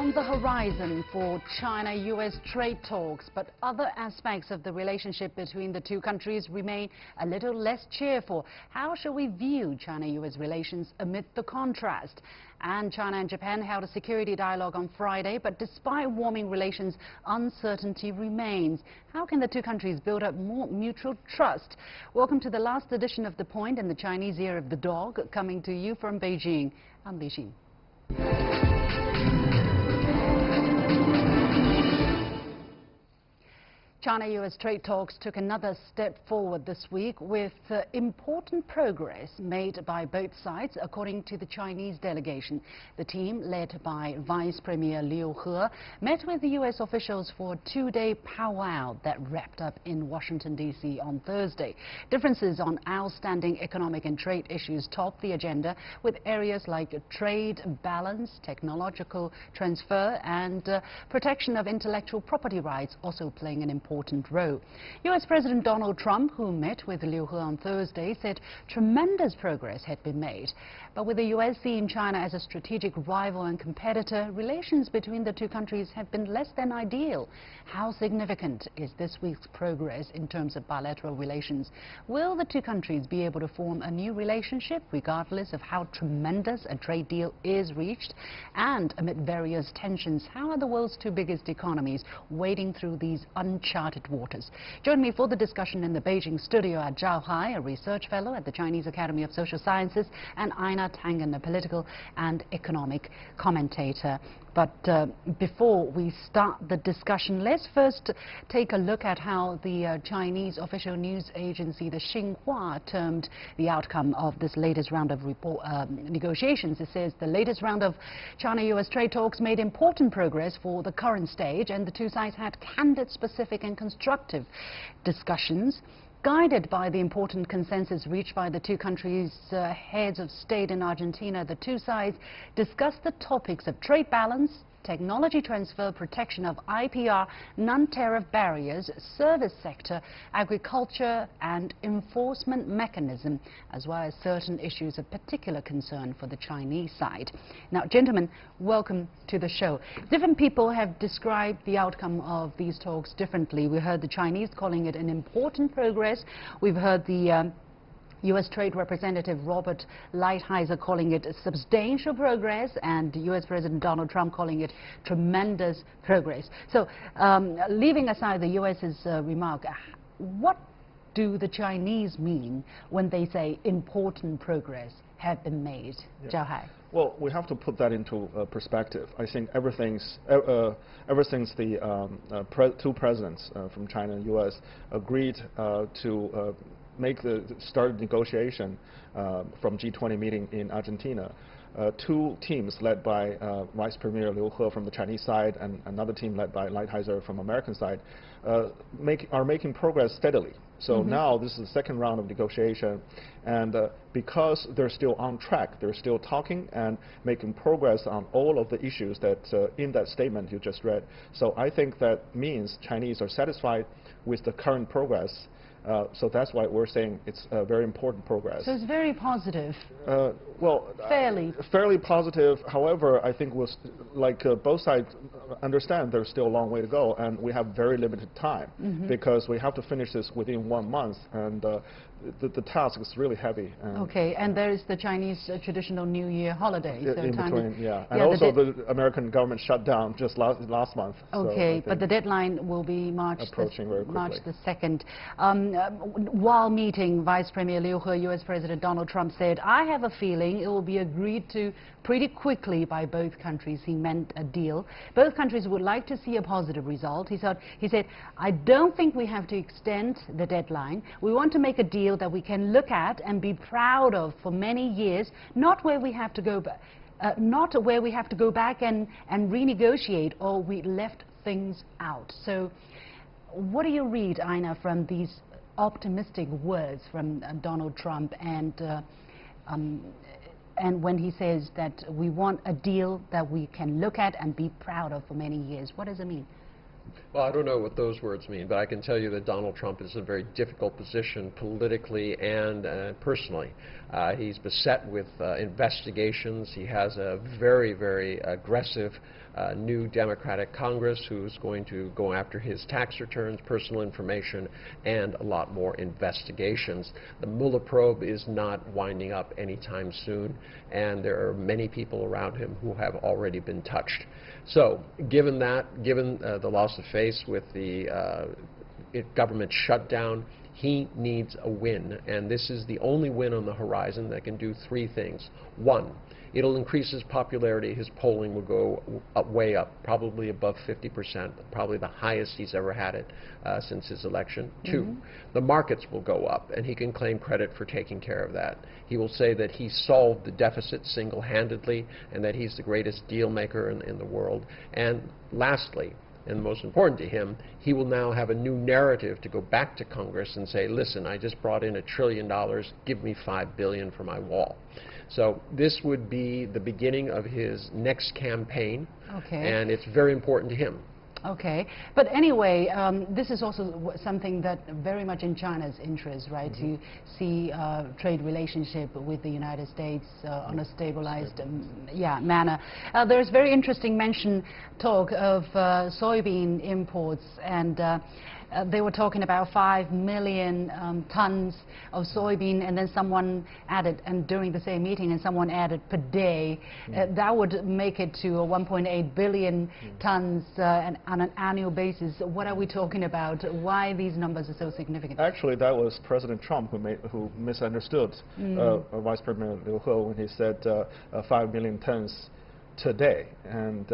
on the horizon for China-U.S. trade talks, but other aspects of the relationship between the two countries remain a little less cheerful. How shall we view China-U.S. relations amid the contrast? And China and Japan held a security dialogue on Friday, but despite warming relations, uncertainty remains. How can the two countries build up more mutual trust? Welcome to the last edition of The Point in the Chinese Year of the Dog, coming to you from Beijing. I'm Li Xin. China-U.S. trade talks took another step forward this week with important progress made by both sides, according to the Chinese delegation. The team, led by Vice Premier Liu He, met with the U.S. officials for a two-day powwow that wrapped up in Washington, D.C. on Thursday. Differences on outstanding economic and trade issues topped the agenda, with areas like trade balance, technological transfer and protection of intellectual property rights also playing an important role. U.S. President Donald Trump, who met with Liu He on Thursday, said tremendous progress had been made. But with the U.S. seeing China as a strategic rival and competitor, relations between the two countries have been less than ideal. How significant is this week's progress in terms of bilateral relations? Will the two countries be able to form a new relationship regardless of how tremendous a trade deal is reached? And amid various tensions, how are the world's two biggest economies wading through these uncharted waters? Join me for the discussion in the Beijing studio are Zhao Hai, a research fellow at the Chinese Academy of Social Sciences, and Ina Tangen, a political and economic commentator. But before we start the discussion, let's first take a look at how the Chinese official news agency, the Xinhua, termed the outcome of this latest round of negotiations. It says the latest round of China-U.S. trade talks made important progress for the current stage, and the two sides had candid, specific and constructive discussions. Guided by the important consensus reached by the two countries' heads of state in Argentina, the two sides discussed the topics of trade balance, technology transfer, protection of IPR, non-tariff barriers, service sector, agriculture and enforcement mechanism, as well as certain issues of particular concern for the Chinese side. Now, gentlemen, welcome to the show. Different people have described the outcome of these talks differently. We heard the Chinese calling it an important progress. We've heard the U.S. Trade Representative Robert Lighthizer calling it substantial progress, and U.S. President Donald Trump calling it tremendous progress. So, leaving aside the U.S.'s remark, what do the Chinese mean when they say important progress have been made? Yeah. Zhao Hai. Well, we have to put that into perspective. I think ever since the two presidents from China and U.S. agreed to start negotiation from G20 meeting in Argentina. Two teams led by Vice Premier Liu He from the Chinese side and another team led by Lighthizer from American side are making progress steadily. So now this is the second round of negotiation, and because they're still on track, they're still talking and making progress on all of the issues that in that statement you just read. So I think that means Chinese are satisfied with the current progress. So that's why we're saying it's a very important progress. So it's very positive. Well, fairly positive. However, I think both sides understand there's still a long way to go, and we have very limited time because we have to finish this within 1 month, and the task is really heavy. Okay, and there is the Chinese traditional New Year holiday. So in between, yeah. And also the American government shut down just last month. Okay, so but the deadline will be March the 2nd. While meeting Vice Premier Liu He, U.S. President Donald Trump said, "I have a feeling it will be agreed to pretty quickly by both countries." He meant a deal. Both countries would like to see a positive result. He said, "I don't think we have to extend the deadline. We want to make a deal that we can look at and be proud of for many years, not where we have to go back, and renegotiate, or we left things out." So, what do you read, Ina, from these optimistic words from Donald Trump, and when he says that we want a deal that we can look at and be proud of for many years? What does it mean? Well, I don't know what those words mean, but I can tell you that Donald Trump is in a very difficult position politically and personally. He's beset with investigations. He has a very, very aggressive new Democratic Congress who's going to go after his tax returns, personal information, and a lot more investigations. The Mueller probe is not winding up anytime soon, and there are many people around him who have already been touched. So, given that, given the loss of face with the government shutdown, he needs a win, and this is the only win on the horizon that can do three things. One, it'll increase his popularity. His polling will go way up, probably above 50%, probably the highest he's ever had it since his election. Two, the markets will go up, and he can claim credit for taking care of that. He will say that he solved the deficit single-handedly and that he's the greatest deal maker in the world. And lastly, and most important to him, he will now have a new narrative to go back to Congress and say, listen, I just brought in $1 trillion, give me $5 billion for my wall. So this would be the beginning of his next campaign, and it's very important to him. Okay, but anyway, this is also something that very much in China's interest, right, to see trade relationship with the United States on a stabilized manner. There's very interesting talk of soybean imports, and they were talking about 5 million tons of soybean, and then someone added, and during the same meeting, and someone added per day. That would make it to 1.8 billion tons on an annual basis. What are we talking about? Why these numbers are so significant? Actually, that was President Trump who misunderstood Vice President Liu He when he said 5 million tons today, and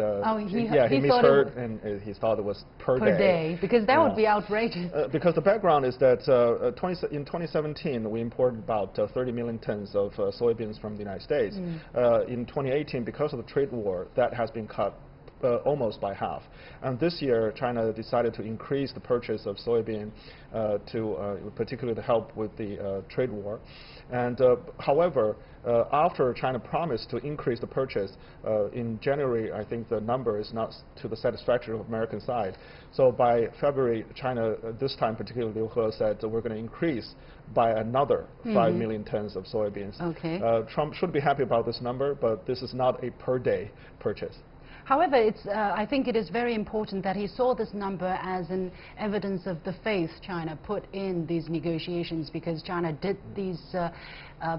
he misheard, and he thought it was per day. Because that would be outrageous. Because the background is that in 2017 we imported about 30 million tons of soybeans from the United States. In 2018, because of the trade war, that has been cut almost by half. And this year, China decided to increase the purchase of soybean particularly to help with the trade war. And however, after China promised to increase the purchase in January, I think the number is not to the satisfaction of American side. So by February, China, this time particularly Liu He, said we're going to increase by another 5 million tons of soybeans. Trump should be happy about this number, but this is not a per day purchase. However, I think it is very important that he saw this number as an evidence of the faith China put in these negotiations, because China did these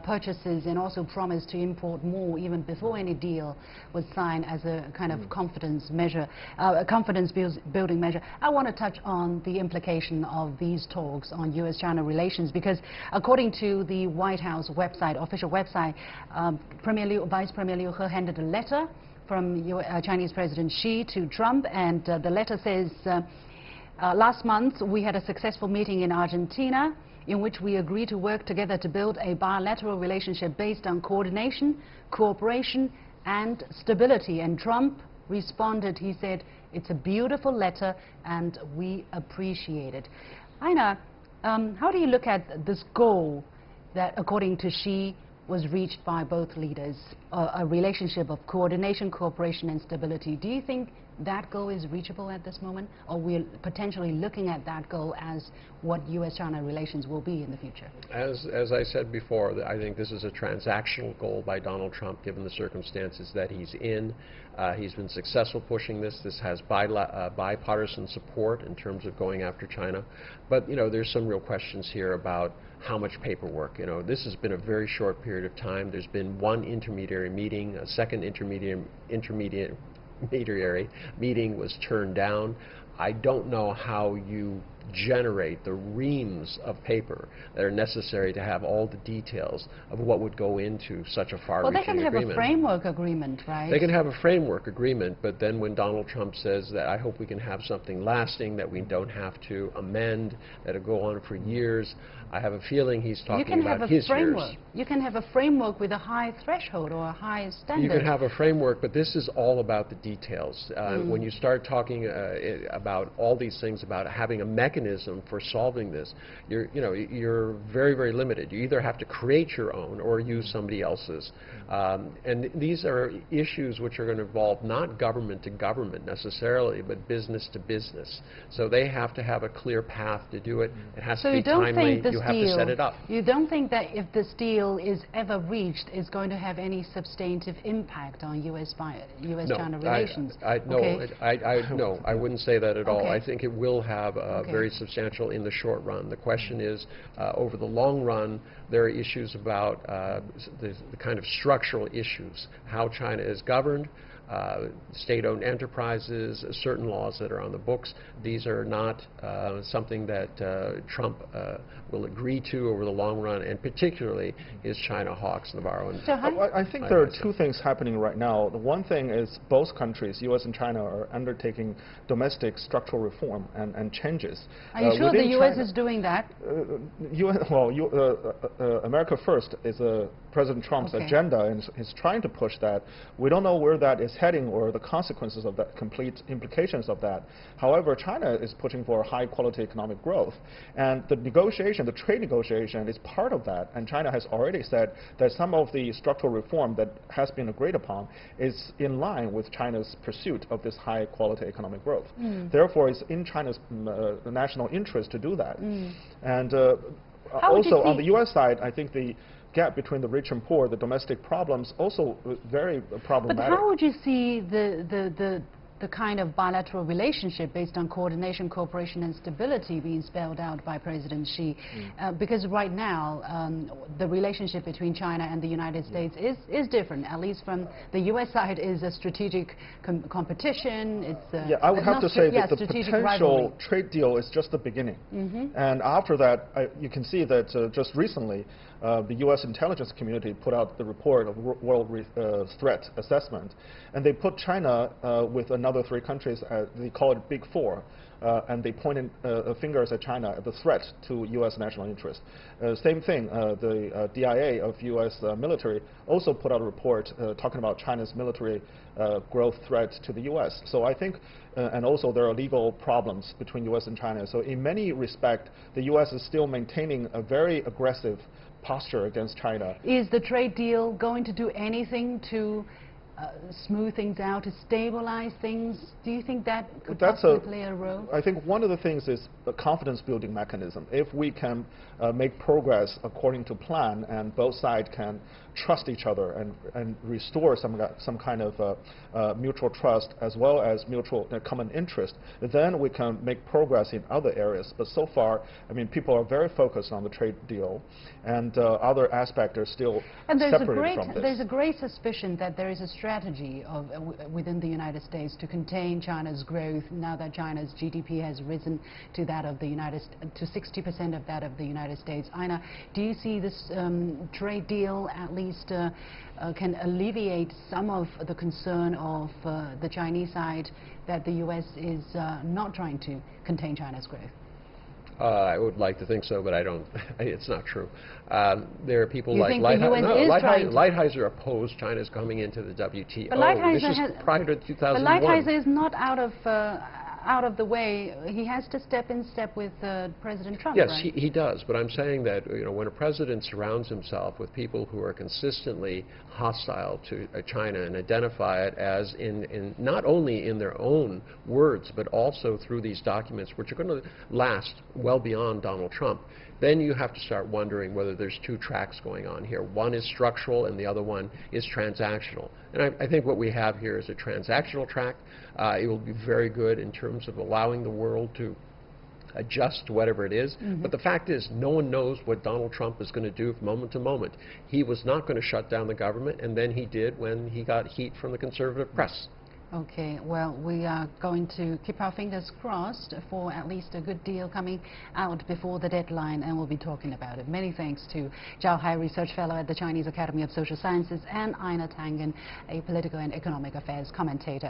purchases and also promised to import more even before any deal was signed, as a kind of confidence measure, a confidence building measure. I want to touch on the implication of these talks on U.S.-China relations, because according to the White House website, official website, Vice Premier Liu He handed a letter from Chinese President Xi to Trump, and the letter says, last month we had a successful meeting in Argentina in which we agreed to work together to build a bilateral relationship based on coordination, cooperation and stability. And Trump responded, he said, it's a beautiful letter and we appreciate it. Aina, how do you look at this goal that, according to Xi, was reached by both leaders, a relationship of coordination, cooperation and stability? Do you think that goal is reachable at this moment, or we're potentially looking at that goal as what U.S.-China relations will be in the future? As I said before, I think this is a transactional goal by Donald Trump, given the circumstances that he's in. He's been successful pushing this. This has bipartisan support in terms of going after China. But, you know, there's some real questions here about how much paperwork. You know, this has been a very short period of time. There's been one intermediary meeting. A second intermediary meeting was turned down. I don't know how you generate the reams of paper that are necessary to have all the details of what would go into such a far-reaching agreement. Well, they can have a framework agreement, right? They can have a framework agreement, but then when Donald Trump says that I hope we can have something lasting, that we don't have to amend, that'll go on for years, I have a feeling he's talking about his years. You can have a framework with a high threshold or a high standard. You can have a framework, but this is all about the details. When you start talking about all these things, about having a mechanism for solving this, you're very, very limited. You either have to create your own or use somebody else's. And these are issues which are going to involve not government to government necessarily, but business to business. So they have to have a clear path to do it. It has to be timely. You have to set it up. You don't think that if this deal is ever reached, is going to have any substantive impact on U.S.-China relations? No, I wouldn't say that at all. Okay. I think it will have very substantial in the short run. The question is, over the long run, there are issues about the kind of structural issues, how China is governed, state-owned enterprises, certain laws that are on the books. These are not something that Trump will agree to over the long run, and particularly his China hawks, Navarro. And I think there are two things happening right now. The one thing is both countries, U.S. and China, are undertaking domestic structural reform and changes. Are you sure the U.S. is doing that? America First is President Trump's agenda, and he's trying to push that. We don't know where that is heading or the consequences of that, complete implications of that. However, China is pushing for high-quality economic growth, and the negotiation, the trade negotiation, is part of that. And China has already said that some of the structural reform that has been agreed upon is in line with China's pursuit of this high-quality economic growth. Therefore, it's in China's national interest to do that. And also, on the U.S. side, I think the gap between the rich and poor, the domestic problems, also very problematic. But how would you see the kind of bilateral relationship based on coordination, cooperation and stability being spelled out by President Xi? Because right now, the relationship between China and the United States is different, at least from the U.S. side is a strategic competition. It's I would have to say that the potential rivalry. trade deal is just the beginning. And after that, you can see that just recently, the U.S. intelligence community put out the report of World Threat Assessment, and they put China with another 3 countries, they call it Big Four, and they pointed fingers at China, the threat to U.S. national interest. Same thing, the DIA of U.S. Military also put out a report talking about China's military growth threat to the U.S. So I think, and also there are legal problems between U.S. and China. So in many respects, the U.S. is still maintaining a very aggressive posture against China. Is the trade deal going to do anything to smooth things out, to stabilize things? Do you think that could possibly play a role? I think one of the things is a confidence-building mechanism. If we can make progress according to plan and both sides can trust each other and restore some kind of mutual trust as well as mutual common interest, then we can make progress in other areas. But so far, I mean, people are very focused on the trade deal, and other aspects are still separated from this. There's a great suspicion that there is a strategy within the United States to contain China's growth now that China's GDP has risen to that of the to 60% of that of the United States. Ina, do you see this trade deal at least can alleviate some of the concern of the Chinese side that the U.S. is not trying to contain China's growth? I would like to think so, but I don't. It's not true. There are people like Lighthizer opposed China's coming into the WTO. But this is prior to 2001. But Lighthizer is not out of the way. He has to step in step with President Trump. Yes, right? he does. But I'm saying that when a president surrounds himself with people who are consistently hostile to China and identify it as in not only in their own words but also through these documents, which are going to last well beyond Donald Trump, then you have to start wondering whether there's 2 tracks going on here. One is structural and the other one is transactional. And I think what we have here is a transactional track. It will be very good in terms of allowing the world to adjust to whatever it is. But the fact is, no one knows what Donald Trump is going to do from moment to moment. He was not going to shut down the government, and then he did when he got heat from the conservative press. Okay, well, we are going to keep our fingers crossed for at least a good deal coming out before the deadline, and we'll be talking about it. Many thanks to Zhao Hai, Research Fellow at the Chinese Academy of Social Sciences, and Ina Tangen, a political and economic affairs commentator.